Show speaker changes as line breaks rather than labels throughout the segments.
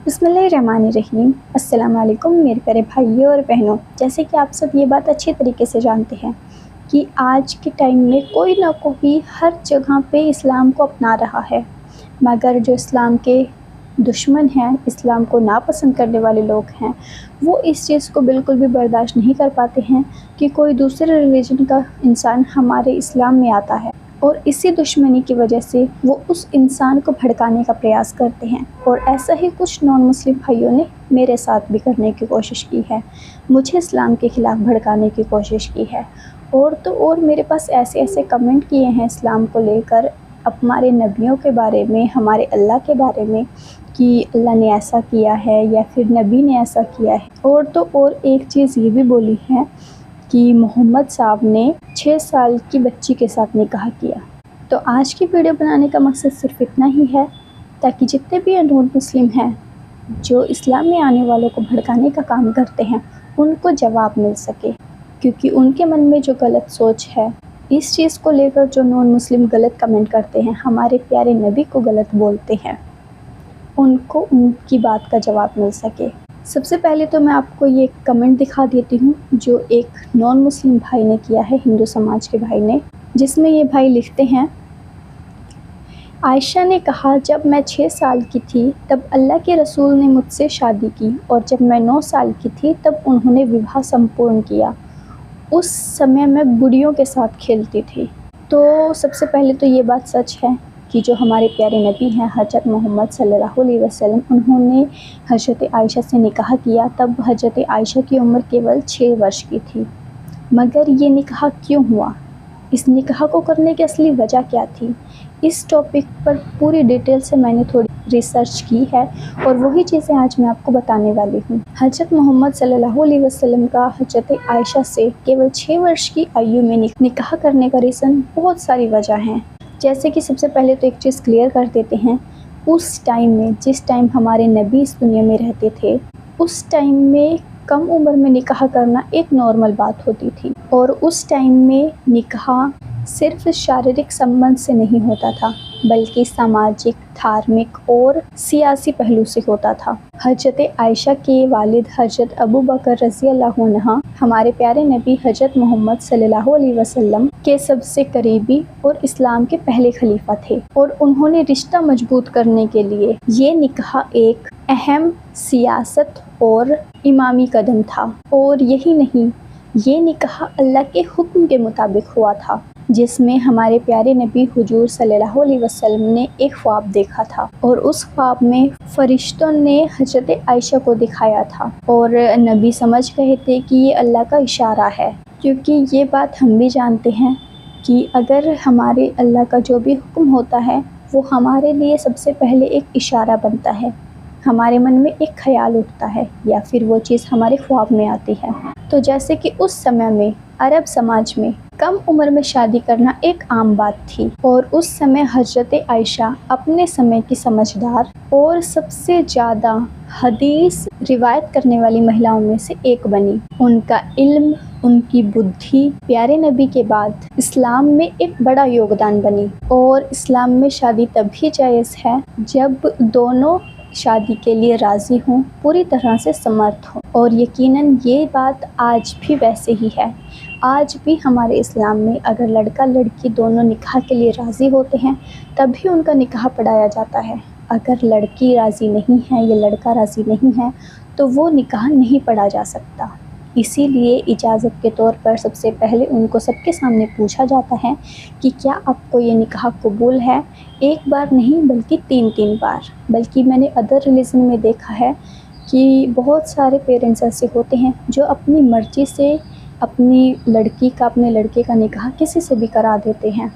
बिस्मिल्लाहिर्रहमानिर्रहीम। अस्सलाम वालेकुम मेरे प्यारे भाइयों और बहनों। जैसे कि आप सब ये बात अच्छी तरीके से जानते हैं कि आज के टाइम में कोई ना कोई हर जगह पे इस्लाम को अपना रहा है, मगर जो इस्लाम के दुश्मन हैं, इस्लाम को नापसंद करने वाले लोग हैं, वो इस चीज़ को बिल्कुल भी बर्दाश्त नहीं कर पाते हैं कि कोई दूसरे रिलीजन का इंसान हमारे इस्लाम में आता है, और इसी दुश्मनी की वजह से वो उस इंसान को भड़काने का प्रयास करते हैं। और ऐसा ही कुछ नॉन मुस्लिम भाइयों ने मेरे साथ भी करने की कोशिश की है, मुझे इस्लाम के ख़िलाफ़ भड़काने की कोशिश की है। और तो और मेरे पास ऐसे ऐसे कमेंट किए हैं इस्लाम को लेकर, हमारे नबियों के बारे में, हमारे अल्लाह के बारे में, कि अल्लाह ने ऐसा किया है या फिर नबी ने ऐसा किया है। और तो और एक चीज़ ये भी बोली है कि मोहम्मद साहब ने 6 साल की बच्ची के साथ निकाह किया। तो आज की वीडियो बनाने का मकसद सिर्फ इतना ही है ताकि जितने भी नॉन मुस्लिम हैं जो इस्लाम में आने वालों को भड़काने का काम करते हैं, उनको जवाब मिल सके, क्योंकि उनके मन में जो गलत सोच है इस चीज़ को लेकर, जो नॉन मुस्लिम गलत कमेंट करते हैं, हमारे प्यारे नबी को गलत बोलते हैं, उनको उनकी बात का जवाब मिल सके। सबसे पहले तो मैं आपको ये कमेंट दिखा देती हूँ जो एक नॉन मुस्लिम भाई ने किया है, हिंदू समाज के भाई ने, जिसमें ये भाई लिखते हैं, आयशा ने कहा, जब मैं 6 साल की थी तब अल्लाह के रसूल ने मुझसे शादी की, और जब मैं 9 साल की थी तब उन्होंने विवाह संपूर्ण किया। उस समय मैं बुढ़ियों के साथ खेलती थी। तो सबसे पहले तो ये बात सच है कि जो हमारे प्यारे नबी हैं हज़रत मोहम्मद सल्लल्लाहु अलैहि वसल्लम, उन्होंने हज़रत आयशा से निकाह किया। तब हज़रत आयशा की उम्र केवल 6 वर्ष की थी। मगर ये निकाह क्यों हुआ, इस निकाह को करने की असली वजह क्या थी, इस टॉपिक पर पूरी डिटेल से मैंने थोड़ी रिसर्च की है, और वही चीज़ें आज मैं आपको बताने वाली हूँ। हज़रत मोहम्मद सल्लल्लाहु अलैहि वसल्लम का हज़रत आयशा से केवल 6 वर्ष की आयु में निकाह करने का रीज़न बहुत सारी वजह हैं। जैसे कि सबसे पहले तो एक चीज़ क्लियर कर देते हैं, उस टाइम में, जिस टाइम हमारे नबी इस दुनिया में रहते थे, उस टाइम में कम उम्र में निकाह करना एक नॉर्मल बात होती थी। और उस टाइम में निकाह सिर्फ शारीरिक संबंध से नहीं होता था, बल्कि सामाजिक, धार्मिक और सियासी पहलू से होता था। हज़रत आयशा के वालिद हज़रत अबू बकर रज़ी अल्लाहु अन्हा हमारे प्यारे नबी हज़रत मोहम्मद सल्लल्लाहु अलैहि वसल्लम के सबसे करीबी और इस्लाम के पहले खलीफा थे, और उन्होंने रिश्ता मजबूत करने के लिए ये निकाह एक अहम सियासत और इमामी कदम था। और यही नहीं, ये निकाह अल्लाह के हुक्म के मुताबिक हुआ था, जिसमें हमारे प्यारे नबी हुजूर सल्लल्लाहु अलैहि वसल्लम ने एक ख्वाब देखा था, और उस ख्वाब में फरिश्तों ने हज़रत आयशा को दिखाया था, और नबी समझ गए थे कि ये अल्लाह का इशारा है। क्योंकि ये बात हम भी जानते हैं कि अगर हमारे अल्लाह का जो भी हुक्म होता है वो हमारे लिए सबसे पहले एक इशारा बनता है, हमारे मन में एक ख्याल उठता है, या फिर वो चीज़ हमारे ख्वाब में आती है। तो जैसे कि उस समय में अरब समाज में कम उम्र में शादी करना एक आम बात थी, और उस समय हज़रत आयशा अपने समय की समझदार और सबसे ज़्यादा हदीस रिवायत करने वाली महिलाओं में से एक बनी। उनका इल्म, उनकी बुद्धि प्यारे नबी के बाद इस्लाम में एक बड़ा योगदान बनी। और इस्लाम में शादी तभी जायज़ है जब दोनों शादी के लिए राज़ी हों, पूरी तरह से समर्थ हों। और यकीनन ये बात आज भी वैसे ही है। आज भी हमारे इस्लाम में अगर लड़का लड़की दोनों निकाह के लिए राज़ी होते हैं तभी उनका निकाह पढ़ाया जाता है। अगर लड़की राज़ी नहीं है या लड़का राज़ी नहीं है तो वो निकाह नहीं पढ़ा जा सकता। इसीलिए इजाज़त के तौर पर सबसे पहले उनको सबके सामने पूछा जाता है कि क्या आपको ये निकाह कबूल है। एक बार नहीं बल्कि 3-3 बार। बल्कि मैंने अदर रिलीजन में देखा है कि बहुत सारे पेरेंट्स ऐसे होते हैं जो अपनी मर्ज़ी से अपनी लड़की का, अपने लड़के का निकाह किसी से भी करा देते हैं,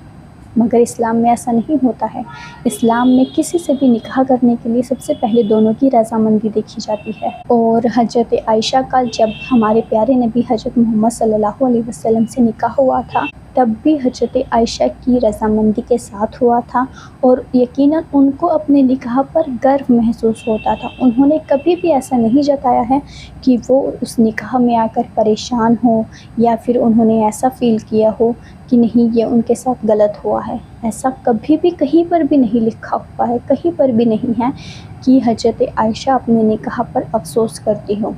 मगर इस्लाम में ऐसा नहीं होता है। इस्लाम में किसी से भी निकाह करने के लिए सबसे पहले दोनों की रज़ामंदी देखी जाती है। और हज़रत आयशा का जब हमारे प्यारे नबी हज़रत मोहम्मद सल्लल्लाहु अलैहि वसल्लम से निकाह हुआ था तब भी हज़रत आयशा की रज़ामंदी के साथ हुआ था और यकीनन उनको अपने निकाह पर गर्व महसूस होता था। उन्होंने कभी भी ऐसा नहीं जताया है कि वो उस निकाह में आकर परेशान हो या फिर उन्होंने ऐसा फ़ील किया हो कि नहीं ये उनके साथ गलत हुआ है। ऐसा कभी भी कहीं पर भी नहीं लिखा हुआ है, कहीं पर भी नहीं है कि हज़रत आयशा अपने निकाह पर अफ़सोस करती हो,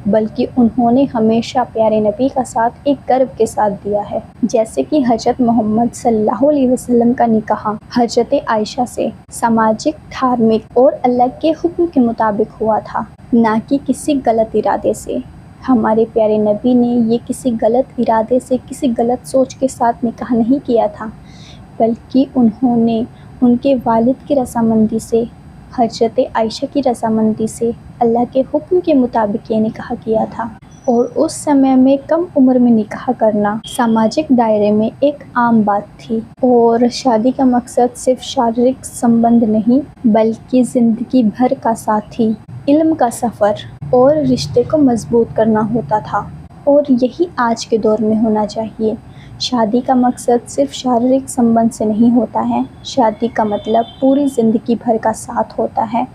बल्कि उन्होंने हमेशा प्यारे नबी का साथ एक गर्व के साथ दिया है। जैसे कि हज़रत मोहम्मद सल्लल्लाहु अलैहि वसल्लम का निकाह हज़रत आयशा से सामाजिक, धार्मिक और अल्लाह के हुक्म के मुताबिक हुआ था, ना कि किसी गलत इरादे से। हमारे प्यारे नबी ने ये किसी गलत इरादे से, किसी गलत सोच के साथ निकाह नहीं किया था, बल्कि उन्होंने उनके वालिद की रज़ामंदी से, हज़रत आयशा की रज़ामंदी से, अल्लाह के हुक्म के मुताबिक ये निकाह किया था। और उस समय में कम उम्र में निकाह करना सामाजिक दायरे में एक आम बात थी और शादी का मकसद सिर्फ शारीरिक संबंध नहीं, बल्कि ज़िंदगी भर का साथी, इल्म का सफ़र और रिश्ते को मजबूत करना होता था। और यही आज के दौर में होना चाहिए। शादी का मकसद सिर्फ शारीरिक संबंध से नहीं होता है, शादी का मतलब पूरी ज़िंदगी भर का साथ होता है।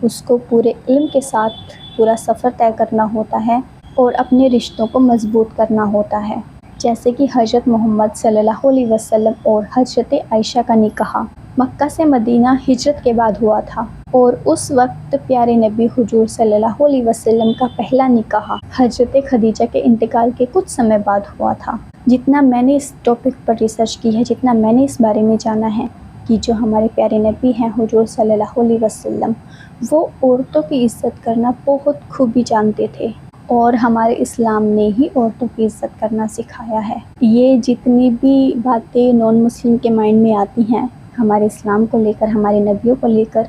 उसको पूरे इल्म के साथ पूरा सफ़र तय करना होता है और अपने रिश्तों को मजबूत करना होता है। जैसे कि हज़रत मोहम्मद सल्लल्लाहु अलैहि वसल्लम और हज़रत आयशा का निकाह मक्का से मदीना हिजरत के बाद हुआ था और उस वक्त प्यारे नबी हुजूर सल्लल्लाहु अलैहि वसल्लम का पहला निकाह हज़रत खदीजा के इंतकाल के कुछ समय बाद हुआ था। जितना मैंने इस टॉपिक पर रिसर्च की है, जितना मैंने इस बारे में जाना है कि जो हमारे प्यारे नबी हैं हुजूर सल्लल्लाहु अलैहि वसल्लम, वो औरतों की इज़्ज़त करना बहुत खूबी जानते थे और हमारे इस्लाम ने ही औरतों की इज़्ज़त करना सिखाया है। ये जितनी भी बातें नॉन मुस्लिम के माइंड में आती हैं हमारे इस्लाम को लेकर, हमारे नबियों को लेकर,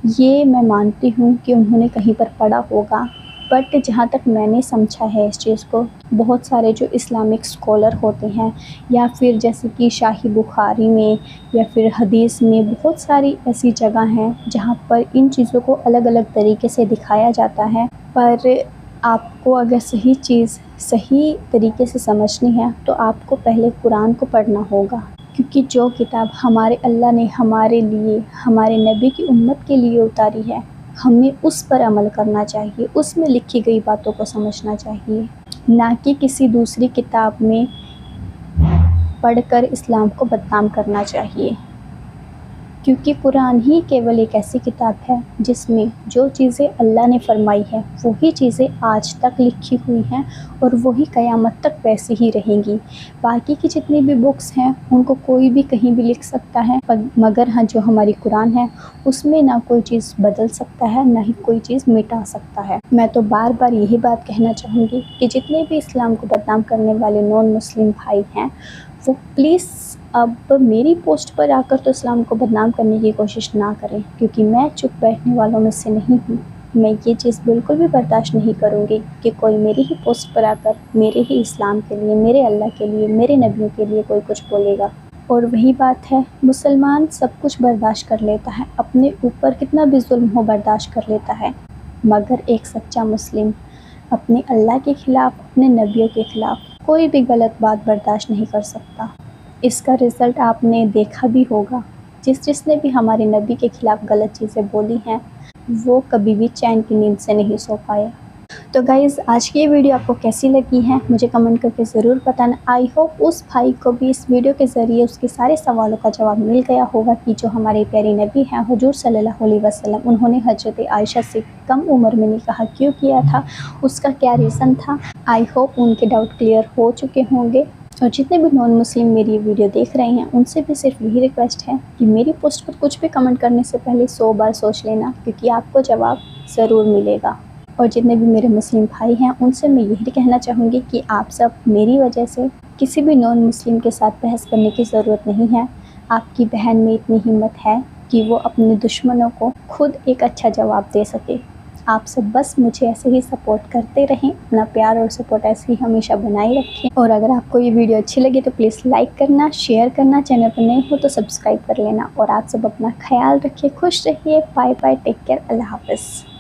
ये मैं मानती हूँ कि उन्होंने कहीं पर पढ़ा होगा, बट जहाँ तक मैंने समझा है इस चीज़ को, बहुत सारे जो इस्लामिक स्कॉलर होते हैं या फिर जैसे कि शाही बुखारी में या फिर हदीस में, बहुत सारी ऐसी जगह हैं जहाँ पर इन चीज़ों को अलग अलग तरीके से दिखाया जाता है। पर आपको अगर सही चीज़ सही तरीके से समझनी है तो आपको पहले कुरान को पढ़ना होगा, क्योंकि जो किताब हमारे अल्लाह ने हमारे लिए, हमारे नबी की उम्मत के लिए उतारी है, हमें उस पर अमल करना चाहिए, उसमें लिखी गई बातों को समझना चाहिए, ना कि किसी दूसरी किताब में पढ़कर इस्लाम को बदनाम करना चाहिए। क्योंकि कुरान ही केवल एक ऐसी किताब है जिसमें जो चीज़ें अल्लाह ने फरमाई है वही चीज़ें आज तक लिखी हुई हैं और वही क़यामत तक वैसी ही रहेंगी। बाकी की जितनी भी बुक्स हैं उनको कोई भी कहीं भी लिख सकता है, मगर हाँ जो हमारी कुरान है उसमें ना कोई चीज़ बदल सकता है, ना ही कोई चीज़ मिटा सकता है। मैं तो बार बार यही बात कहना चाहूँगी कि जितने भी इस्लाम को बदनाम करने वाले नॉन मुस्लिम भाई हैं वो प्लीज़ अब मेरी पोस्ट पर आकर तो इस्लाम को बदनाम करने की कोशिश ना करें, क्योंकि मैं चुप बैठने वालों में से नहीं हूँ। मैं ये चीज़ बिल्कुल भी बर्दाश्त नहीं करूँगी कि कोई मेरी ही पोस्ट पर आकर मेरे ही इस्लाम के लिए, मेरे अल्लाह के लिए, मेरे नबियों के लिए कोई कुछ बोलेगा। और वही बात है, मुसलमान सब कुछ बर्दाश्त कर लेता है, अपने ऊपर कितना भी जुल्म हो बर्दाश्त कर लेता है, मगर एक सच्चा मुस्लिम अपने अल्लाह के ख़िलाफ़, अपने नबियों के ख़िलाफ़ कोई भी गलत बात बर्दाश्त नहीं कर सकता। इसका रिज़ल्ट आपने देखा भी होगा। जिसने भी हमारे नबी के ख़िलाफ़ गलत चीज़ें बोली हैं वो कभी भी चैन की नींद से नहीं सो पाए। तो गाइज़, आज की ये वीडियो आपको कैसी लगी है मुझे कमेंट करके ज़रूर बताना। आई होप उस भाई को भी इस वीडियो के ज़रिए उसके सारे सवालों का जवाब मिल गया होगा कि जो हमारे प्यारे नबी हैं हुजूर सल्लल्लाहु अलैहि वसल्लम, उन्होंने हज़रत आयशा से कम उम्र में निकाह क्यों किया था, उसका क्या रीज़न था। आई होप उनके डाउट क्लियर हो चुके होंगे। और जितने भी नॉन मुस्लिम मेरी ये वीडियो देख रहे हैं उनसे भी सिर्फ यही रिक्वेस्ट है कि मेरी पोस्ट पर कुछ भी कमेंट करने से पहले 100 बार सोच लेना, क्योंकि आपको जवाब ज़रूर मिलेगा। और जितने भी मेरे मुस्लिम भाई हैं उनसे मैं यही कहना चाहूँगी कि आप सब मेरी वजह से किसी भी नॉन मुस्लिम के साथ बहस करने की ज़रूरत नहीं है। आपकी बहन में इतनी हिम्मत है कि वो अपने दुश्मनों को खुद एक अच्छा जवाब दे सके। आप सब बस मुझे ऐसे ही सपोर्ट करते रहें, अपना प्यार और सपोर्ट ऐसे ही हमेशा बनाए रखें। और अगर आपको ये वीडियो अच्छी लगी तो प्लीज़ लाइक करना, शेयर करना, चैनल पर नए हो तो सब्सक्राइब कर लेना। और आप सब अपना ख्याल रखिए, खुश रहिए, बाय बाय, टेक केयर, अल्लाह हाफ़िज़।